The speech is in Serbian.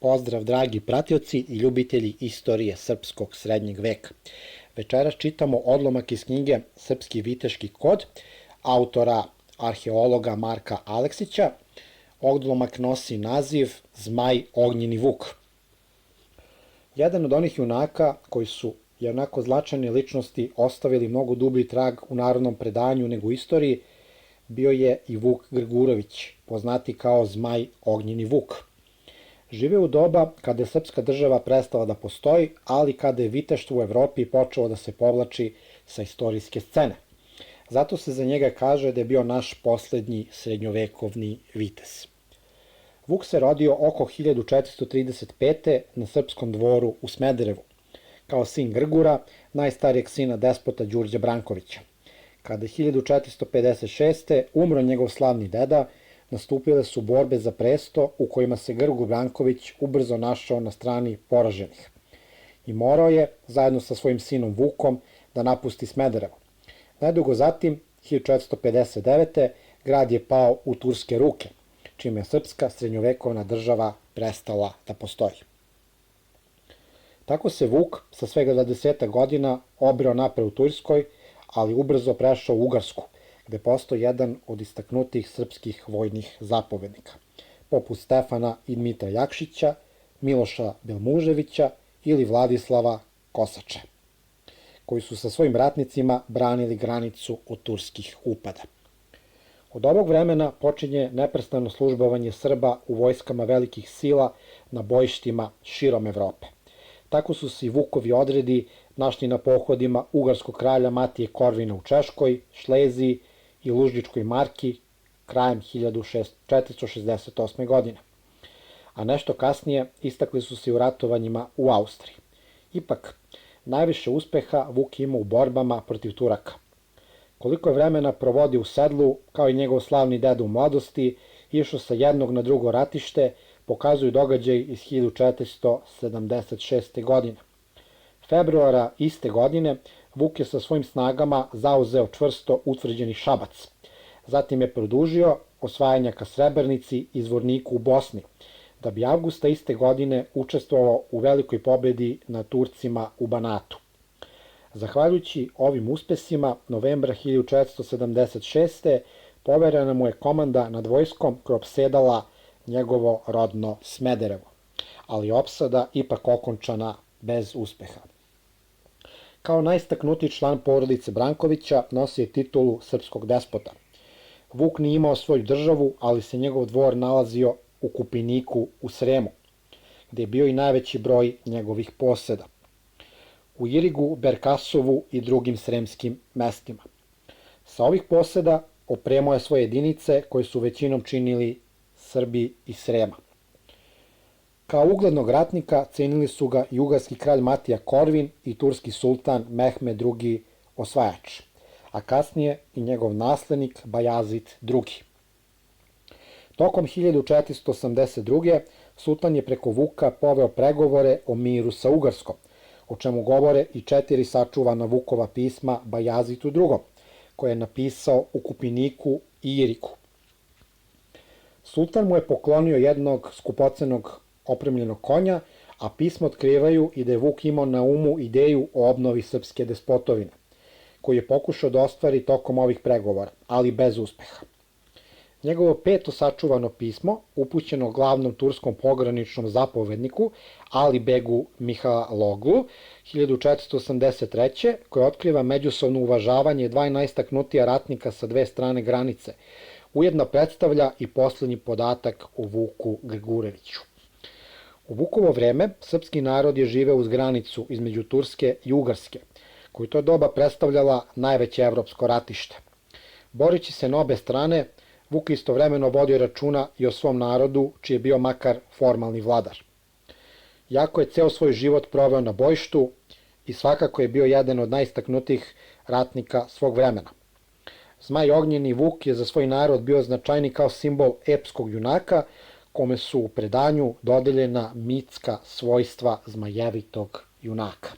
Pozdrav dragi pratioci i ljubitelji istorije srpskog srednjeg veka. Večeras čitamo odlomak iz knjige Srpski viteški kod, autora arheologa Marka Aleksića. Odlomak nosi naziv Zmaj Ognjeni Vuk. Jedan od onih junaka koji su jednako značajne ličnosti ostavili mnogo dublji trag u narodnom predanju nego u istoriji, bio je i Vuk Grgurović, poznati kao Zmaj Ognjeni Vuk. Živeo u doba kada je srpska država prestala da postoji, ali kada je viteštvo u Evropi počelo da se povlači sa istorijske scene. Zato se za njega kaže da je bio naš poslednji srednjovekovni vitez. Vuk se rodio oko 1435. na srpskom dvoru u Smederevu, kao sin Grgura, najstarijeg sina despota Đurđa Brankovića. Kada je 1456. umro njegov slavni deda, nastupile su borbe za presto u kojima se Grgur Branković ubrzo našao na strani poraženih. I morao je, zajedno sa svojim sinom Vukom, da napusti Smederevo. Nedugo zatim, 1459. grad je pao u turske ruke, čime je srpska srednjovekovna država prestala da postoji. Tako se Vuk sa svega 20 godina obreo napred u Turskoj, ali ubrzo prešao u Ugarsku, gde postoji jedan od istaknutih srpskih vojnih zapovednika, poput Stefana i Dmitra Jakšića, Miloša Belmuževića ili Vladislava Kosače, koji su sa svojim ratnicima branili granicu od turskih upada. Od ovog vremena počinje neprestano službovanje Srba u vojskama velikih sila na bojištima širom Evrope. Tako su se i Vukovi odredi našli na pohodima ugarskog kralja Matije Korvina u Češkoj, Šleziji i Lužničkoj marki krajem 1468. godine. A nešto kasnije istakli su se u ratovanjima u Austriji. Ipak, najviše uspeha Vuk ima u borbama protiv Turaka. Koliko je vremena provodio u sedlu, kao i njegov slavni deda u mladosti, išao sa jednog na drugo ratište, pokazuju događaj iz 1476. godine. Februara iste godine Vuk je sa svojim snagama zauzeo čvrsto utvrđeni Šabac. Zatim je produžio osvajanja ka Srebrnici i Zvorniku u Bosni, da bi avgusta iste godine učestvovao u velikoj pobedi nad Turcima u Banatu. Zahvaljujući ovim uspesima, novembra 1476. poverena mu je komanda nad vojskom koja opsedala njegovo rodno Smederevo, ali opsada ipak okončana bez uspeha. Kao najistaknutiji član porodice Brankovića nosio je titulu srpskog despota. Vuk nije imao svoju državu, ali se njegov dvor nalazio u Kupiniku u Sremu, gde je bio i najveći broj njegovih poseda, u Irigu, Berkasovu i drugim sremskim mestima. Sa ovih poseda opremao je svoje jedinice koje su većinom činili Srbi iz Srema. Kao uglednog ratnika cenili su ga i ugarski kralj Matija Korvin i turski sultan Mehmed II. Osvajač, a kasnije i njegov naslednik Bajazid II. Tokom 1482. sultan je preko Vuka poveo pregovore o miru sa Ugarskom, o čemu govore i 4 sačuvana Vukova pisma Bajazitu II, koje je napisao u Kupiniku i Iriku. Sultan mu je poklonio jednog skupocenog opremljenog konja, a pismo otkrivaju i da je Vuk imao na umu ideju o obnovi srpske despotovine, koju je pokušao da ostvari tokom ovih pregovora, ali bez uspeha. Njegovo 5. sačuvano pismo, upućeno glavnom turskom pograničnom zapovedniku Ali Begu Mihaloglu, 1483. koje otkriva međusobno uvažavanje dva najistaknutija ratnika sa dve strane granice, ujedno predstavlja i poslednji podatak o Vuku Grgureviću. U Vukovo vreme srpski narod je živeo uz granicu između Turske i Ugarske, koju to doba predstavljala najveće evropsko ratište. Boreći se na obe strane, Vuk istovremeno vodio računa i o svom narodu, čiji je bio makar formalni vladar. Jako je ceo svoj život proveo na bojištu i svakako je bio jedan od najistaknutijih ratnika svog vremena. Zmaj Ognjeni Vuk je za svoj narod bio značajni kao simbol epskog junaka, kome su u predanju dodeljena mitska svojstva zmajevitog junaka.